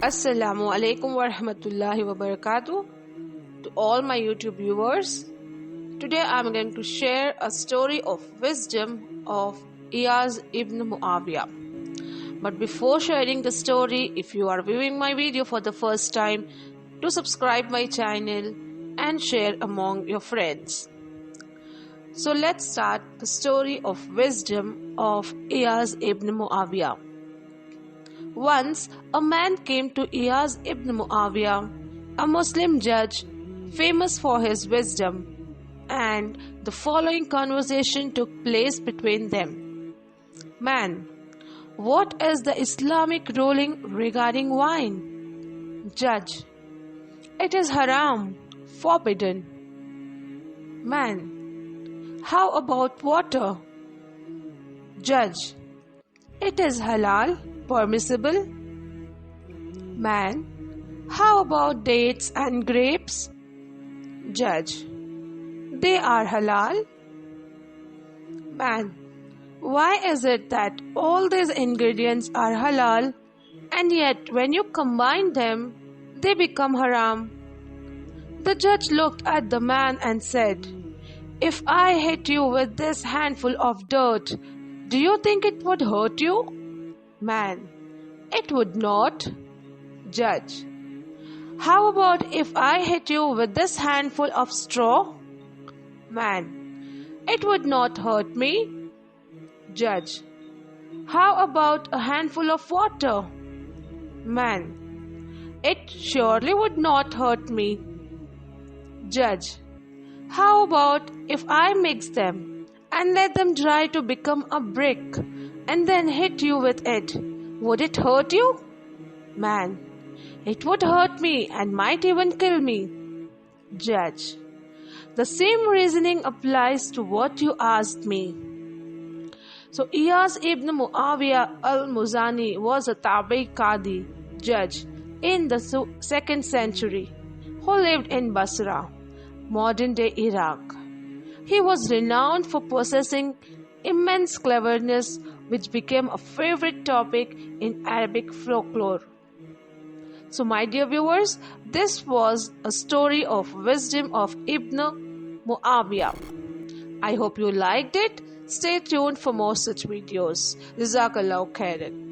Assalamu alaikum wa rahmatullahi wa barakatuh to all my YouTube viewers. Today I am going to share a story of wisdom of Iyas ibn Muawiyah. But before sharing the story, if you are viewing my video for the first time, do subscribe my channel and share among your friends. So let's start the story of wisdom of Iyas ibn Muawiyah. Once a man came to Iyas ibn Muawiyah, a Muslim judge famous for his wisdom, and the following conversation took place between them. Man, what is the Islamic ruling regarding wine? Judge, it is haram, forbidden. Man, how about water? Judge, it is halal, permissible. Man, how about dates and grapes? Judge, they are halal. Man, why is it that all these ingredients are halal and yet when you combine them, they become haram? The judge looked at the man and said, if I hit you with this handful of dirt, do you think it would hurt you? Man, it would not. Judge, how about if I hit you with this handful of straw? Man, it would not hurt me. Judge, how about a handful of water? Man, it surely would not hurt me. Judge, how about if I mix them and let them dry to become a brick and then hit you with it? Would it hurt you? Man, it would hurt me and might even kill me. Judge, the same reasoning applies to what you asked me. So Iyas ibn Muawiyah al-Muzani was a Tabi Qadi judge in the 2nd century who lived in Basra, modern-day Iraq. He was renowned for possessing immense cleverness, which became a favorite topic in Arabic folklore. So my dear viewers, this was a story of wisdom of Ibn Muawiyah. I hope you liked it. Stay tuned for more such videos. Jazakallahu khairan.